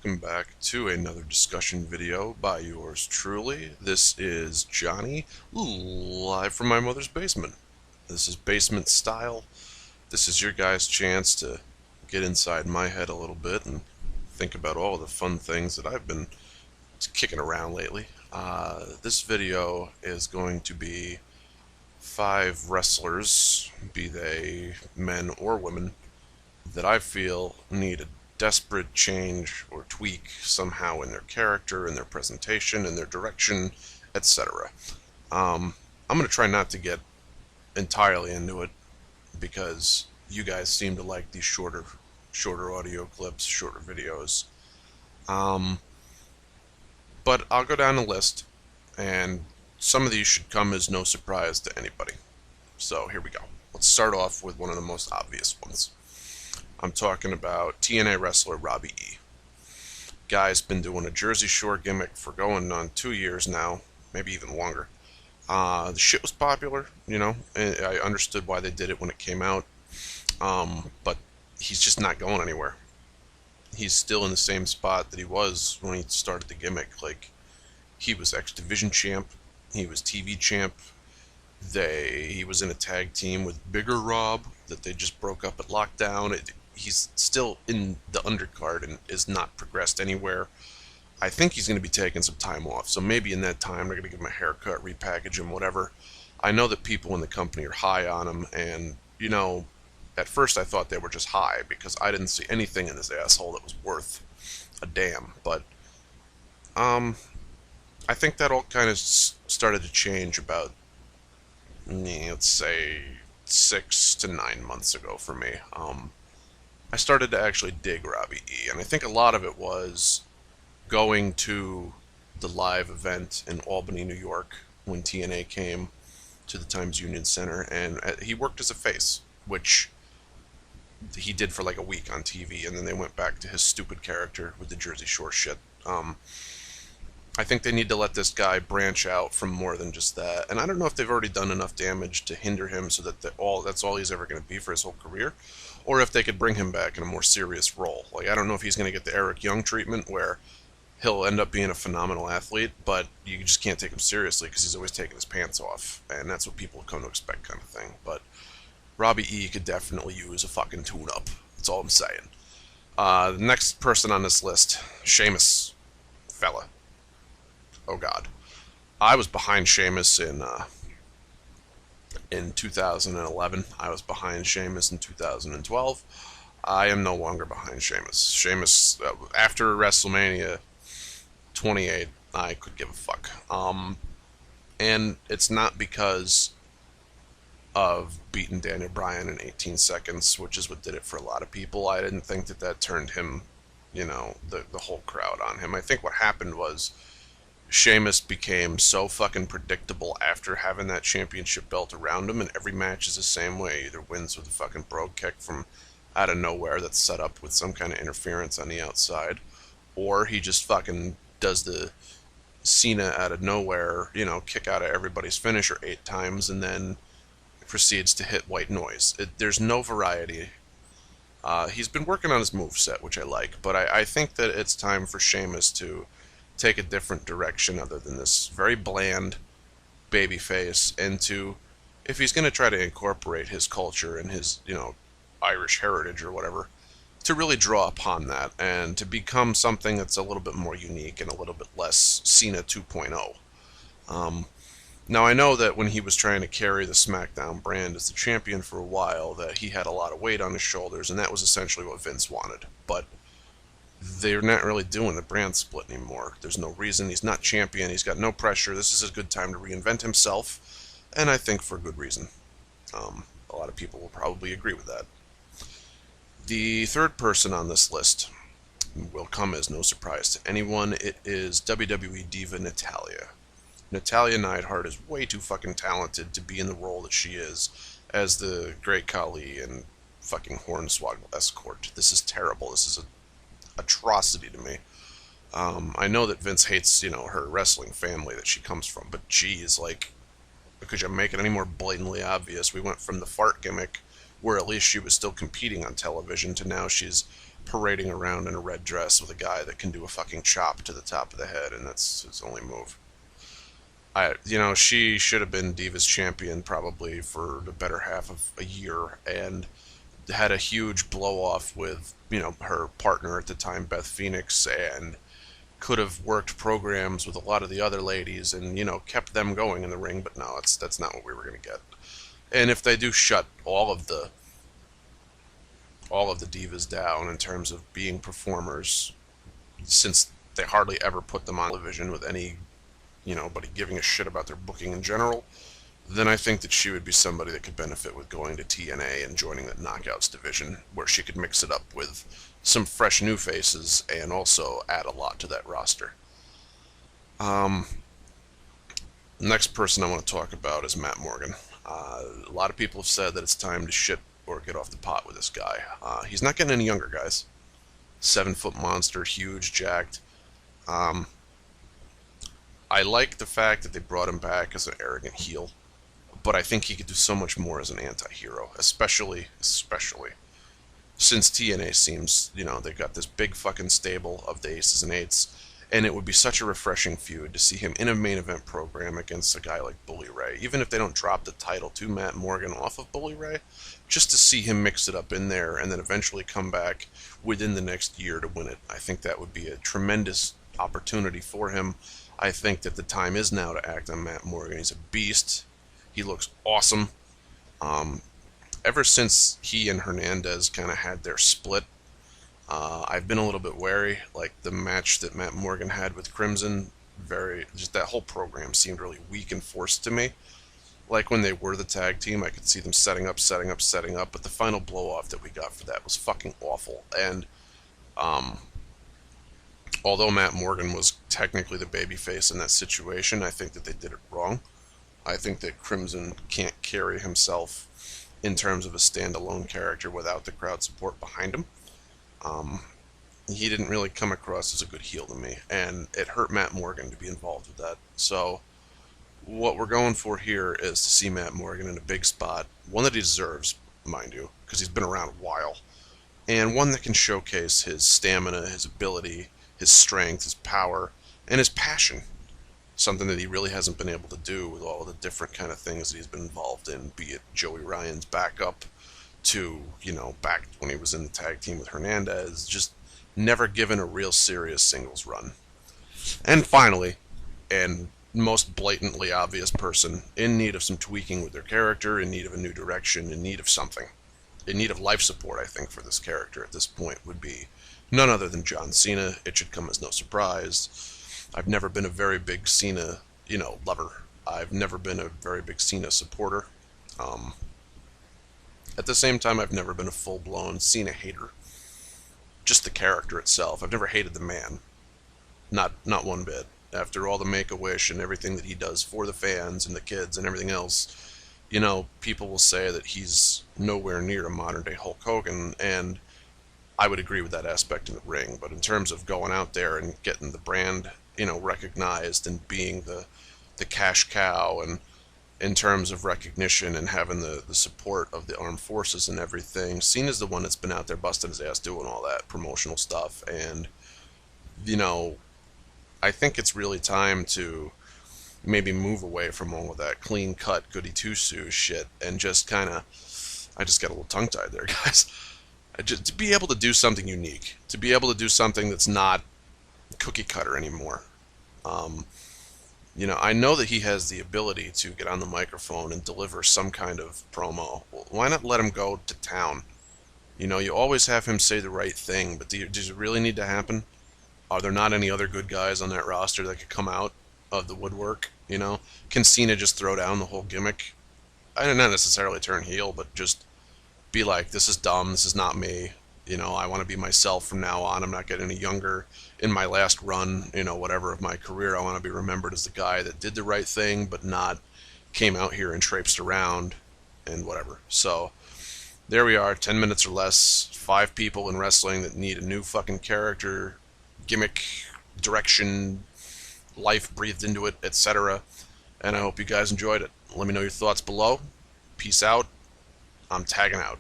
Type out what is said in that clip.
welcome back to another discussion video by yours truly. This is Johnny, live from my mother's basement. This is basement style. This is your guys' chance to get inside my head a little bit and think about all the fun things that I've been kicking around lately. This video is going to be 5 wrestlers, be they men or women, that I feel need a desperate change or tweak somehow in their character, in their presentation, in their direction, etc. I'm going to try not to get entirely into it because you guys seem to like these shorter audio clips, shorter videos. But I'll go down the list, and some of these should come as no surprise to anybody. So here we go. Let's start off with one of the most obvious ones. I'm talking about TNA wrestler Robbie E. Guy's been doing a Jersey Shore gimmick for going on 2 years now, maybe even longer. The shit was popular, you know, and I understood why they did it when it came out, but he's just not going anywhere. He's still in the same spot that he was when he started the gimmick. Like, he was X Division champ, he was TV champ, he was in a tag team with Bigger Rob that they just broke up at Lockdown. He's still in the undercard and is not progressed anywhere. I think he's going to be taking some time off, so maybe in that time they're going to give him a haircut, repackage him, whatever. I know that people in the company are high on him, and, you know, at first I thought they were just high because I didn't see anything in this asshole that was worth a damn, but I think that all kind of started to change about, let's say, 6 to 9 months ago for me. I started to actually dig Robbie E, and I think a lot of it was going to the live event in Albany, New York, when TNA came to the Times Union Center, and he worked as a face, which he did for like a week on TV, and then they went back to his stupid character with the Jersey Shore shit. I think they need to let this guy branch out from more than just that, and I don't know if they've already done enough damage to hinder him so that that's all he's ever going to be for his whole career, or if they could bring him back in a more serious role. Like, I don't know if he's going to get the Eric Young treatment where he'll end up being a phenomenal athlete, but you just can't take him seriously because he's always taking his pants off, and that's what people have come to expect, kind of thing. But Robbie E could definitely use a fucking tune-up. That's all I'm saying. The next person on this list, Sheamus. Fella. Oh god. I was behind Sheamus in 2011. I was behind Sheamus in 2012. I am no longer behind Sheamus. Sheamus, after WrestleMania 28, I could give a fuck. And it's not because of beating Daniel Bryan in 18 seconds, which is what did it for a lot of people. I didn't think that turned him, you know, the whole crowd on him. I think what happened was Sheamus became so fucking predictable after having that championship belt around him, and every match is the same way. He either wins with a fucking brogue kick from out of nowhere that's set up with some kind of interference on the outside, or he just fucking does the Cena out of nowhere, you know, kick out of everybody's finisher 8 times, and then proceeds to hit white noise. There's no variety. He's been working on his moveset, which I like, but I think that it's time for Sheamus to take a different direction other than this very bland babyface, and to, if he's going to try to incorporate his culture and his, you know, Irish heritage or whatever, to really draw upon that and to become something that's a little bit more unique and a little bit less Cena 2.0. Now, I know that when he was trying to carry the SmackDown brand as the champion for a while, that he had a lot of weight on his shoulders, and that was essentially what Vince wanted. But they're not really doing the brand split anymore. There's no reason. He's not champion. He's got no pressure. This is a good time to reinvent himself, and I think for good reason. A lot of people will probably agree with that. The third person on this list will come as no surprise to anyone. It is WWE diva Natalya. Natalya Neidhart is way too fucking talented to be in the role that she is as the Great Khali and fucking Hornswoggle escort. This is terrible. This is an atrocity to me. I know that Vince hates, you know, her wrestling family that she comes from, but geez, like, could you make it any more blatantly obvious? We went from the fart gimmick, where at least she was still competing on television, to now she's parading around in a red dress with a guy that can do a fucking chop to the top of the head, and that's his only move. She should have been Divas champion probably for the better half of a year, and had a huge blow off with, her partner at the time, Beth Phoenix, and could have worked programs with a lot of the other ladies and, kept them going in the ring, but no, that's not what we were going to get. And if they do shut all of the divas down in terms of being performers, since they hardly ever put them on television with any, nobody giving a shit about their booking in general, then I think that she would be somebody that could benefit with going to TNA and joining the Knockouts division, where she could mix it up with some fresh new faces and also add a lot to that roster. Next person I want to talk about is Matt Morgan. A lot of people have said that it's time to shit or get off the pot with this guy. He's not getting any younger, guys. 7-foot monster, huge, jacked. I like the fact that they brought him back as an arrogant heel, but I think he could do so much more as an anti-hero, especially since TNA seems, they've got this big fucking stable of the aces and eights, and it would be such a refreshing feud to see him in a main event program against a guy like Bully Ray, even if they don't drop the title to Matt Morgan off of Bully Ray, just to see him mix it up in there and then eventually come back within the next year to win it. I think that would be a tremendous opportunity for him. I think that the time is now to act on Matt Morgan. He's a beast. He looks awesome. Ever since he and Hernandez kind of had their split, I've been a little bit wary. Like the match that Matt Morgan had with Crimson, just that whole program seemed really weak and forced to me. Like when they were the tag team, I could see them setting up, but the final blow-off that we got for that was fucking awful. And although Matt Morgan was technically the babyface in that situation, I think that they did it wrong. I think that Crimson can't carry himself in terms of a standalone character without the crowd support behind him. He didn't really come across as a good heel to me, and it hurt Matt Morgan to be involved with that. So what we're going for here is to see Matt Morgan in a big spot, one that he deserves, mind you, because he's been around a while, and one that can showcase his stamina, his ability, his strength, his power, and his passion. Something that he really hasn't been able to do with all the different kind of things that he's been involved in, be it Joey Ryan's backup to, back when he was in the tag team with Hernandez, just never given a real serious singles run. And finally, and most blatantly obvious person in need of some tweaking with their character, in need of a new direction, in need of something, in need of life support, I think, for this character at this point would be none other than John Cena. It should come as no surprise. I've never been a very big Cena, lover. I've never been a very big Cena supporter. At the same time, I've never been a full-blown Cena hater. Just the character itself. I've never hated the man. Not one bit. After all the Make-A-Wish and everything that he does for the fans and the kids and everything else, people will say that he's nowhere near a modern-day Hulk Hogan, and I would agree with that aspect in the ring. But in terms of going out there and getting the brand recognized and being the cash cow, and in terms of recognition and having the support of the armed forces and everything, Cena's the one that's been out there busting his ass doing all that promotional stuff. And I think it's really time to maybe move away from all of that clean cut goody two shoes shit and just kind of, I just got a little tongue tied there, guys. Just to be able to do something unique, to be able to do something that's not cookie cutter anymore. I know that he has the ability to get on the microphone and deliver some kind of promo. Well, why not let him go to town? You always have him say the right thing, but does it really need to happen? Are there not any other good guys on that roster that could come out of the woodwork? Can Cena just throw down the whole gimmick? I don't necessarily turn heel, but just be like, this is dumb, this is not me. I want to be myself from now on. I'm not getting any younger. In my last run, whatever of my career, I want to be remembered as the guy that did the right thing, but not came out here and traipsed around and whatever. So there we are, 10 minutes or less, 5 people in wrestling that need a new fucking character, gimmick, direction, life breathed into it, etc. And I hope you guys enjoyed it. Let me know your thoughts below. Peace out. I'm tagging out.